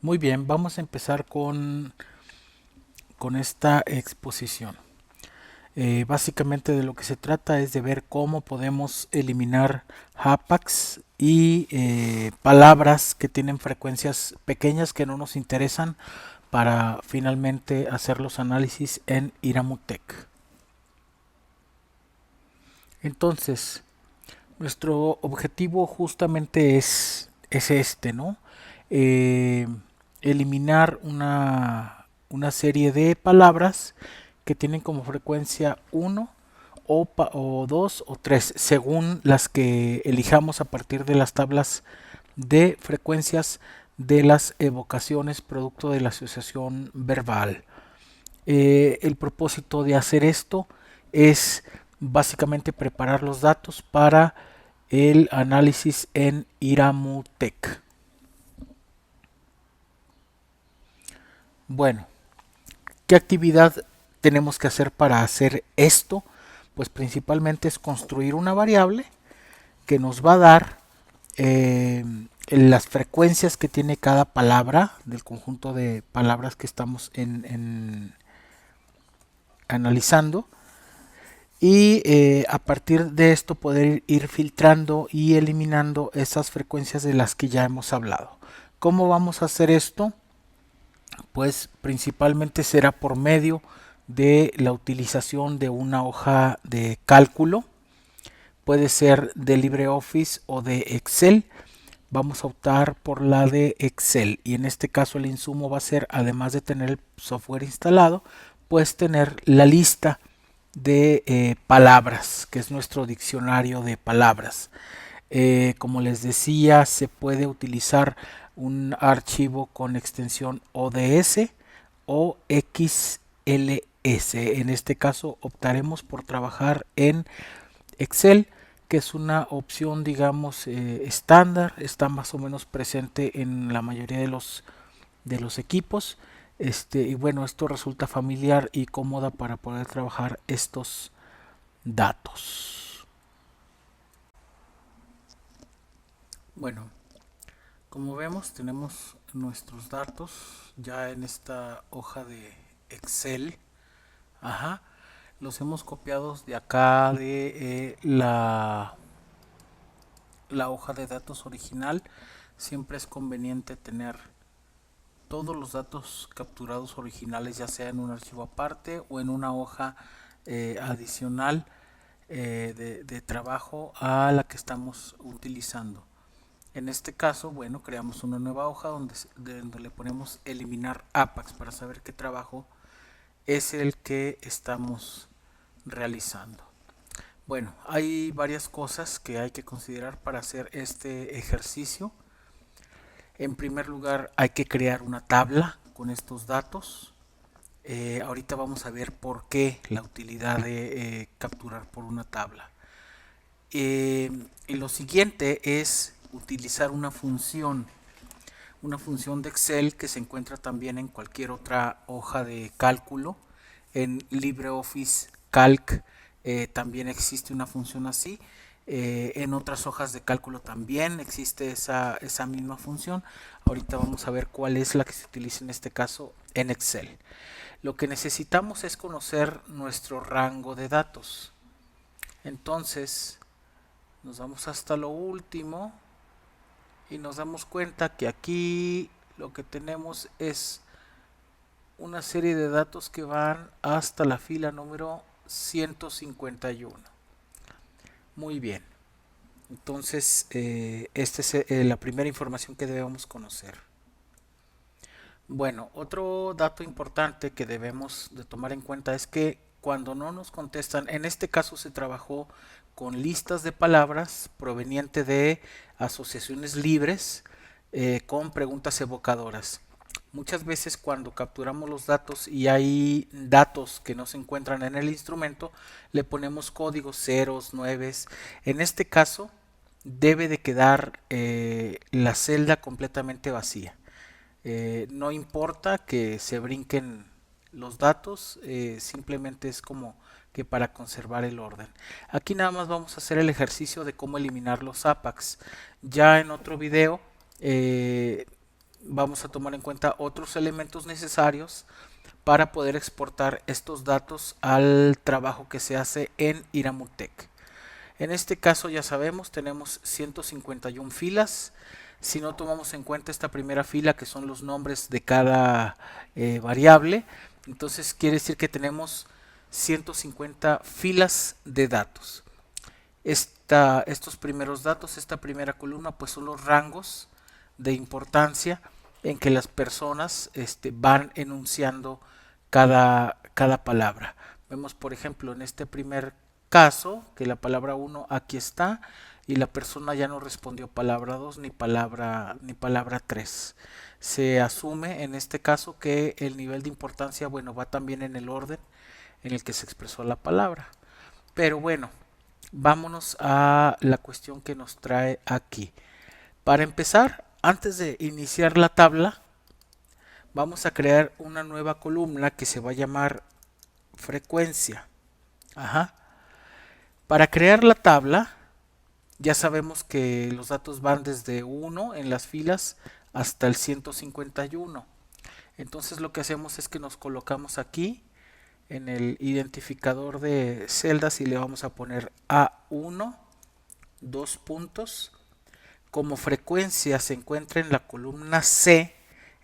Muy bien, vamos a empezar con esta exposición. Básicamente de lo que se trata es de ver cómo podemos eliminar APACs y palabras que tienen frecuencias pequeñas que no nos interesan para finalmente hacer los análisis en Iramutec. Entonces, nuestro objetivo justamente es este, ¿no? Eh, Eliminar una serie de palabras que tienen como frecuencia uno o 2 o 3 según las que elijamos a partir de las tablas de frecuencias de las evocaciones producto de la asociación verbal. El propósito de hacer esto es básicamente preparar los datos para el análisis en Iramutec. Bueno, ¿qué actividad tenemos que hacer para hacer esto? Pues principalmente es construir una variable que nos va a dar las frecuencias que tiene cada palabra del conjunto de palabras que estamos analizando y a partir de esto poder ir filtrando y eliminando esas frecuencias de las que ya hemos hablado. ¿Cómo vamos a hacer esto? Pues principalmente será por medio de la utilización de una hoja de cálculo, puede ser de LibreOffice o de Excel. Vamos a optar por la de Excel y en este caso el insumo va a ser, además de tener el software instalado, pues tener la lista de palabras, que es nuestro diccionario de palabras. Como les decía, se puede utilizar un archivo con extensión ODS o XLS. En este caso optaremos por trabajar en Excel, que es una opción, digamos, estándar, está más o menos presente en la mayoría de los equipos. Y bueno, esto resulta familiar y cómoda para poder trabajar estos datos. Bueno, como vemos, tenemos nuestros datos ya en esta hoja de Excel. Ajá. Los hemos copiado de acá de la hoja de datos original. Siempre es conveniente tener todos los datos capturados originales, ya sea en un archivo aparte o en una hoja adicional de trabajo a la que estamos utilizando. En este caso, bueno, creamos una nueva hoja donde le ponemos eliminar APACs para saber qué trabajo es el que estamos realizando. Bueno, hay varias cosas que hay que considerar para hacer este ejercicio. En primer lugar, hay que crear una tabla con estos datos. Ahorita vamos a ver por qué la utilidad de capturar por una tabla. Y lo siguiente es utilizar una función de Excel que se encuentra también en cualquier otra hoja de cálculo. En LibreOffice Calc también existe una función así. En otras hojas de cálculo también existe esa misma función. Ahorita vamos a ver cuál es la que se utiliza en este caso en Excel. Lo que necesitamos es conocer nuestro rango de datos. Entonces, nos vamos hasta lo último y nos damos cuenta que aquí lo que tenemos es una serie de datos que van hasta la fila número 151. Muy bien. Entonces, esta es la primera información que debemos conocer. Bueno, otro dato importante que debemos de tomar en cuenta es que cuando no nos contestan, en este caso se trabajó con listas de palabras proveniente de asociaciones libres con preguntas evocadoras. Muchas veces cuando capturamos los datos y hay datos que no se encuentran en el instrumento, le ponemos códigos ceros, nueves. En este caso debe de quedar la celda completamente vacía. No importa que se brinquen los datos, simplemente es como que para conservar el orden. Aquí nada más vamos a hacer el ejercicio de cómo eliminar los APACs. Ya en otro video vamos a tomar en cuenta otros elementos necesarios para poder exportar estos datos al trabajo que se hace en Iramutec. En este caso ya sabemos, tenemos 151 filas. Si no tomamos en cuenta esta primera fila, que son los nombres de cada variable, entonces quiere decir que tenemos 150 filas de datos. Estos primeros datos, esta primera columna, pues son los rangos de importancia en que las personas van enunciando cada palabra. Vemos, por ejemplo, en este primer caso que la palabra 1 aquí está y la persona ya no respondió palabra 2 ni palabra 3. Se asume en este caso que el nivel de importancia, bueno, va también en el orden en el que se expresó la palabra. Pero bueno, vámonos a la cuestión que nos trae aquí. Para empezar, antes de iniciar la tabla, vamos a crear una nueva columna que se va a llamar frecuencia. Ajá. Para crear la tabla, ya sabemos que los datos van desde 1 en las filas hasta el 151. Entonces lo que hacemos es que nos colocamos aquí en el identificador de celdas y le vamos a poner A1, 2 puntos. Como frecuencia se encuentra en la columna C,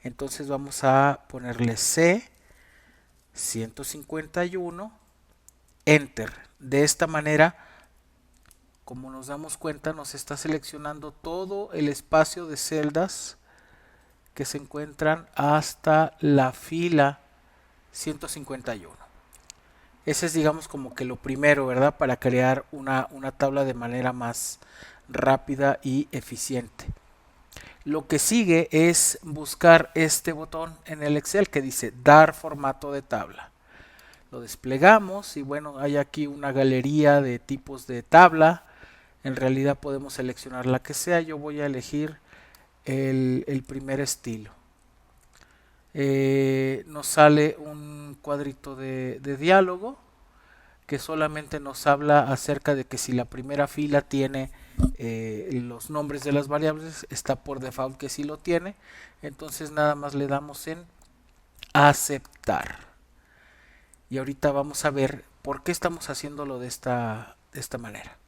entonces vamos a ponerle C 151, Enter. De esta manera, como nos damos cuenta, nos está seleccionando todo el espacio de celdas que se encuentran hasta la fila 151. Ese es, digamos, como que lo primero, ¿verdad? Para crear una tabla de manera más rápida y eficiente. Lo que sigue es buscar este botón en el Excel que dice dar formato de tabla. Lo desplegamos y bueno, hay aquí una galería de tipos de tabla. En realidad podemos seleccionar la que sea. Yo voy a elegir el primer estilo. Nos sale un cuadrito de diálogo que solamente nos habla acerca de que si la primera fila tiene los nombres de las variables, está por default que sí lo tiene. Entonces nada más le damos en aceptar. Y ahorita vamos a ver por qué estamos haciéndolo de esta manera.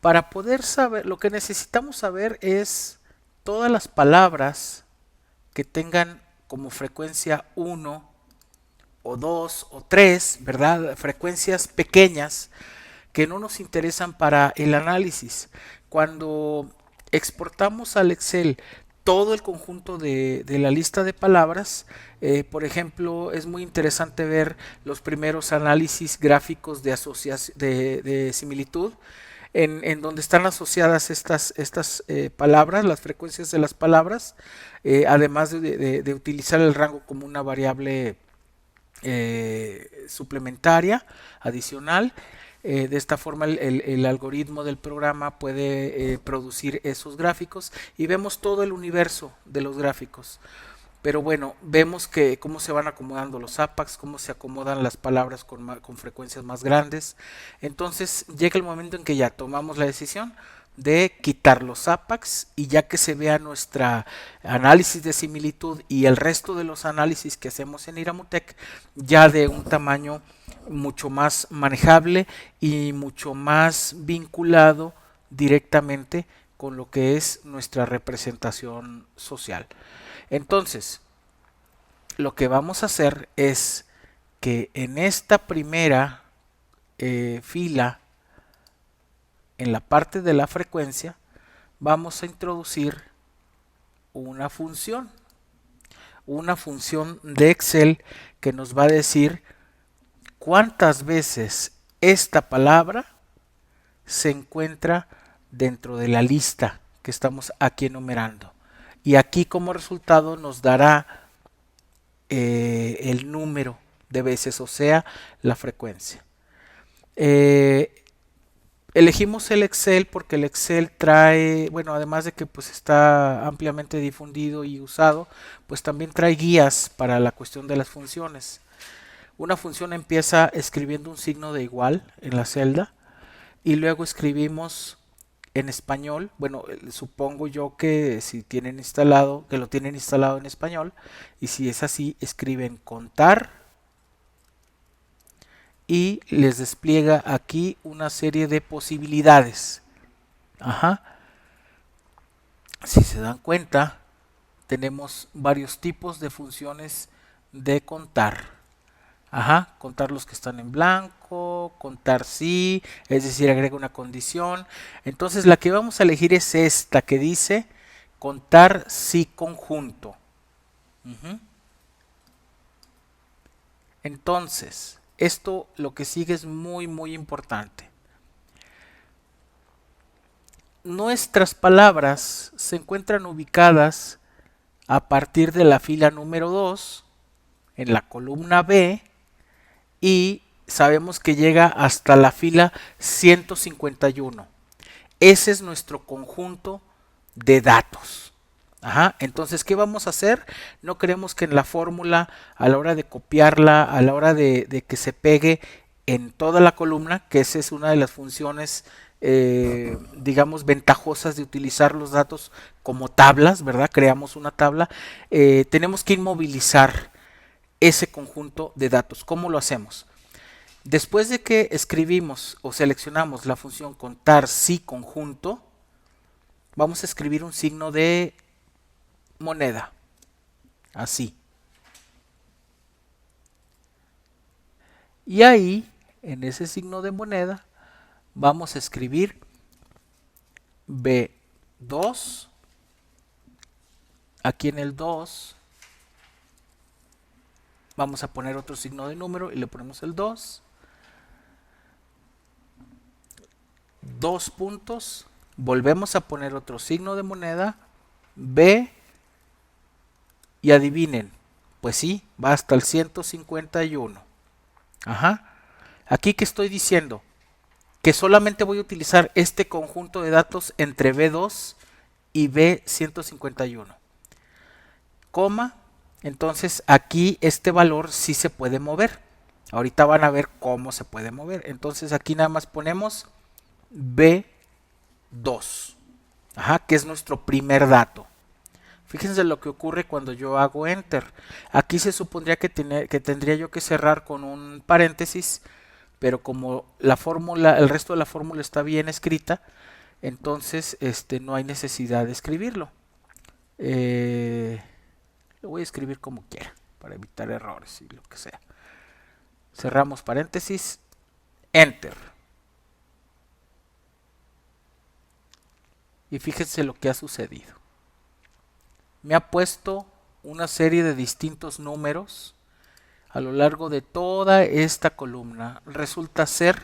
Para poder saber, lo que necesitamos saber es todas las palabras que tengan como frecuencia 1 o 2 o 3, ¿verdad? Frecuencias pequeñas que no nos interesan para el análisis. Cuando exportamos al Excel todo el conjunto de la lista de palabras, por ejemplo, es muy interesante ver los primeros análisis gráficos de similitud, en donde están asociadas estas palabras, las frecuencias de las palabras, además de utilizar el rango como una variable suplementaria, adicional. De esta forma el algoritmo del programa puede producir esos gráficos y vemos todo el universo de los gráficos. Pero bueno, vemos que cómo se van acomodando los APACs, cómo se acomodan las palabras con frecuencias más grandes. Entonces llega el momento en que ya tomamos la decisión de quitar los APACs y ya que se vea nuestra análisis de similitud y el resto de los análisis que hacemos en Iramutec ya de un tamaño mucho más manejable y mucho más vinculado directamente con lo que es nuestra representación social. Entonces, lo que vamos a hacer es que en esta primera fila, en la parte de la frecuencia, vamos a introducir una función de Excel que nos va a decir cuántas veces esta palabra se encuentra dentro de la lista que estamos aquí enumerando. Y aquí como resultado nos dará el número de veces, o sea, la frecuencia. Elegimos el Excel porque el Excel trae, bueno, además de que pues está ampliamente difundido y usado, pues también trae guías para la cuestión de las funciones. Una función empieza escribiendo un signo de igual en la celda y luego escribimos en español. Bueno, supongo yo que si tienen instalado, que lo tienen instalado en español, y si es así, escriben contar y les despliega aquí una serie de posibilidades. Ajá. Si se dan cuenta, tenemos varios tipos de funciones de contar. Ajá, contar los que están en blanco, contar sí, es decir, agrega una condición. Entonces la que vamos a elegir es esta que dice contar sí conjunto. Ujú. Entonces, esto lo que sigue es muy importante. Nuestras palabras se encuentran ubicadas a partir de la fila número 2 en la columna B y sabemos que llega hasta la fila 151. Ese es nuestro conjunto de datos. Ajá. Entonces, ¿qué vamos a hacer? No queremos que en la fórmula, a la hora de copiarla, a la hora de que se pegue en toda la columna, que esa es una de las funciones, digamos, ventajosas de utilizar los datos como tablas, ¿verdad? Creamos una tabla. Tenemos que inmovilizar ese conjunto de datos. ¿Cómo lo hacemos? Después de que escribimos o seleccionamos la función contar sí conjunto, vamos a escribir un signo de moneda, así. Y ahí, en ese signo de moneda, vamos a escribir B2. Aquí en el 2 vamos a poner otro signo de número y le ponemos el 2. 2 puntos. Volvemos a poner otro signo de moneda. B. Y adivinen. Pues sí, va hasta el 151. Ajá. Aquí que estoy diciendo que solamente voy a utilizar este conjunto de datos entre B2 y B151. Coma. Entonces aquí este valor sí se puede mover. Ahorita van a ver cómo se puede mover. Entonces aquí nada más ponemos B2. Ajá, que es nuestro primer dato. Fíjense lo que ocurre cuando yo hago enter. Aquí se supondría que tendría yo que cerrar con un paréntesis, pero como la fórmula, el resto de la fórmula está bien escrita, entonces no hay necesidad de escribirlo. Lo voy a escribir como quiera, para evitar errores y lo que sea. Cerramos paréntesis, enter. Y fíjense lo que ha sucedido. Me ha puesto una serie de distintos números a lo largo de toda esta columna. Resulta ser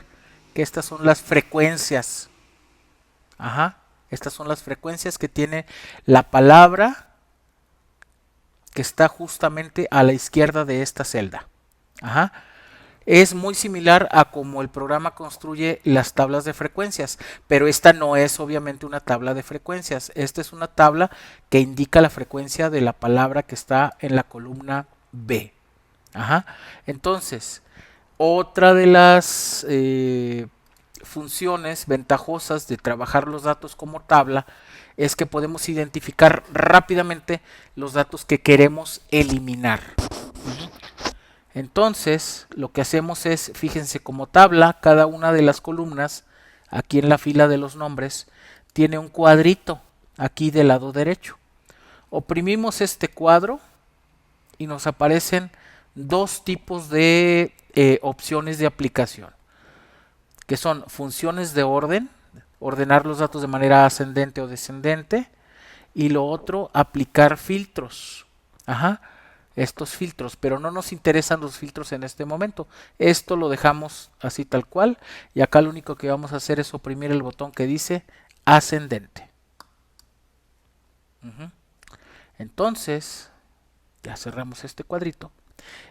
que estas son las frecuencias. Ajá. Estas son las frecuencias que tiene la palabra que está justamente a la izquierda de esta celda. Ajá. Es muy similar a como el programa construye las tablas de frecuencias, pero esta no es obviamente una tabla de frecuencias. Esta es una tabla que indica la frecuencia de la palabra que está en la columna B. Ajá. Entonces, otra de las funciones ventajosas de trabajar los datos como tabla es que podemos identificar rápidamente los datos que queremos eliminar. Entonces, lo que hacemos es, fíjense, como tabla, cada una de las columnas, aquí en la fila de los nombres, tiene un cuadrito aquí del lado derecho. Oprimimos este cuadro y nos aparecen dos tipos de opciones de aplicación, que son funciones de orden, ordenar los datos de manera ascendente o descendente, y lo otro, aplicar filtros. Ajá. Estos filtros, pero no nos interesan los filtros en este momento. Esto lo dejamos así tal cual y acá lo único que vamos a hacer es oprimir el botón que dice ascendente. Entonces, ya cerramos este cuadrito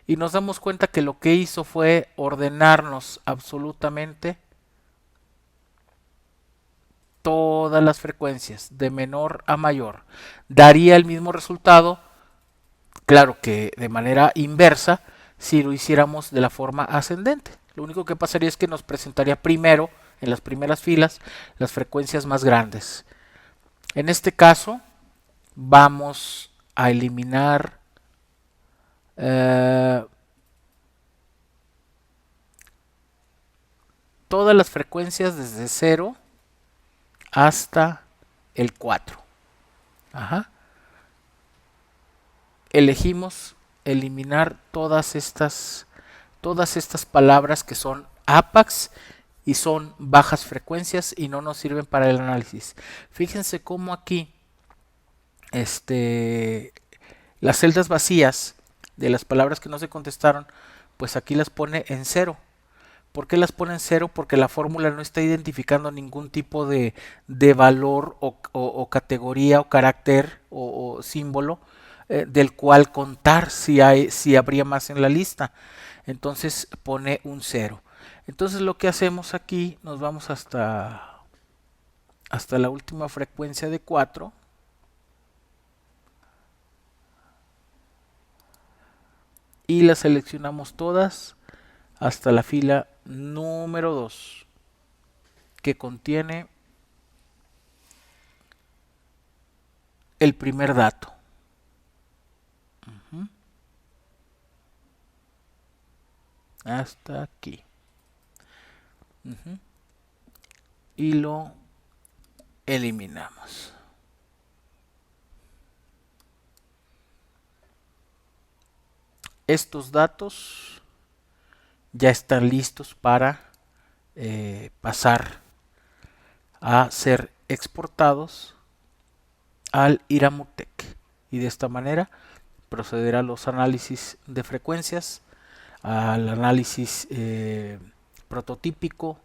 y nos damos cuenta que lo que hizo fue ordenarnos absolutamente todas las frecuencias de menor a mayor. Daría el mismo resultado, claro que de manera inversa, si lo hiciéramos de la forma ascendente. Lo único que pasaría es que nos presentaría primero en las primeras filas las frecuencias más grandes. En este caso vamos a eliminar todas las frecuencias desde 0 hasta el 4. Ajá. Elegimos eliminar todas estas palabras que son APACs y son bajas frecuencias y no nos sirven para el análisis. Fíjense cómo aquí las celdas vacías de las palabras que no se contestaron, pues aquí las pone en 0. ¿Por qué las pone en 0? Porque la fórmula no está identificando ningún tipo de valor o categoría o carácter o símbolo del cual contar si habría más en la lista. Entonces pone un 0. Entonces lo que hacemos aquí, nos vamos hasta la última frecuencia de 4. Y las seleccionamos todas hasta la fila número 2, que contiene el primer dato. Hasta aquí. Y lo eliminamos. Estos datos ya están listos para pasar a ser exportados al Iramutec, y de esta manera proceder a los análisis de frecuencias, al análisis prototípico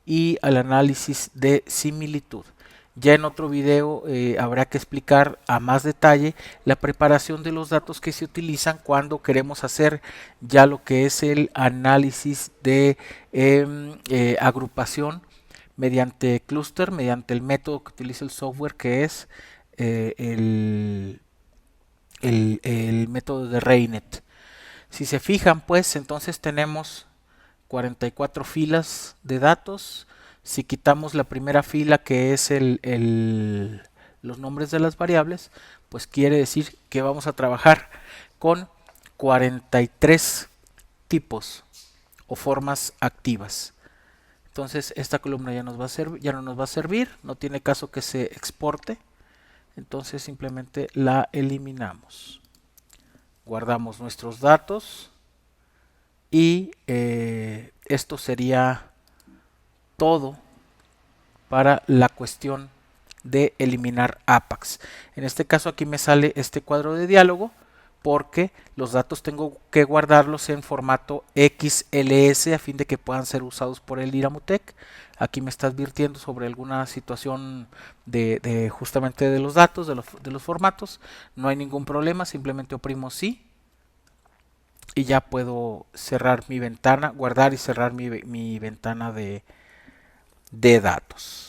y al análisis de similitud. Ya en otro video habrá que explicar a más detalle la preparación de los datos que se utilizan cuando queremos hacer ya lo que es el análisis de agrupación mediante clúster, mediante el método que utiliza el software, que es el método de Reinet. Si se fijan, pues entonces tenemos 44 filas de datos. Si quitamos la primera fila, que es los nombres de las variables, pues quiere decir que vamos a trabajar con 43 tipos o formas activas. Entonces esta columna ya no nos va a servir, no tiene caso que se exporte, entonces simplemente la eliminamos. Guardamos nuestros datos y esto sería todo para la cuestión de eliminar APACs. En este caso aquí me sale este cuadro de diálogo porque los datos tengo que guardarlos en formato XLS a fin de que puedan ser usados por el Iramutec. Aquí me está advirtiendo sobre alguna situación de justamente de los datos, de los formatos. No hay ningún problema, simplemente oprimo sí y ya puedo cerrar mi ventana, guardar y cerrar mi ventana de datos.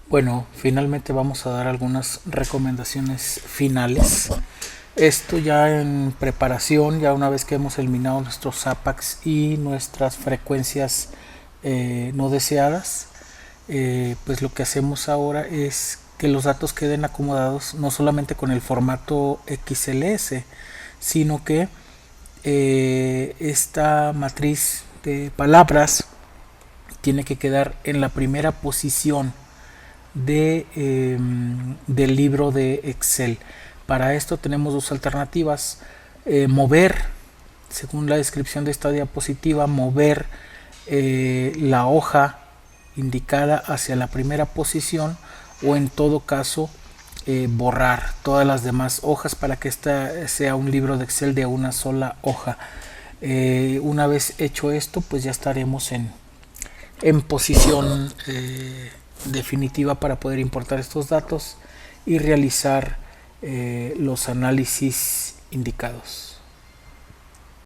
Bueno, finalmente vamos a dar algunas recomendaciones finales. Esto ya en preparación, ya una vez que hemos eliminado nuestros APACs y nuestras frecuencias no deseadas, pues lo que hacemos ahora es que los datos queden acomodados no solamente con el formato XLS, sino que esta matriz de palabras tiene que quedar en la primera posición del libro de Excel. Para esto tenemos dos alternativas: mover, según la descripción de esta diapositiva, mover la hoja indicada hacia la primera posición, o en todo caso borrar todas las demás hojas para que esta sea un libro de Excel de una sola hoja. Una vez hecho esto, pues ya estaremos en posición definitiva para poder importar estos datos y realizar los análisis indicados.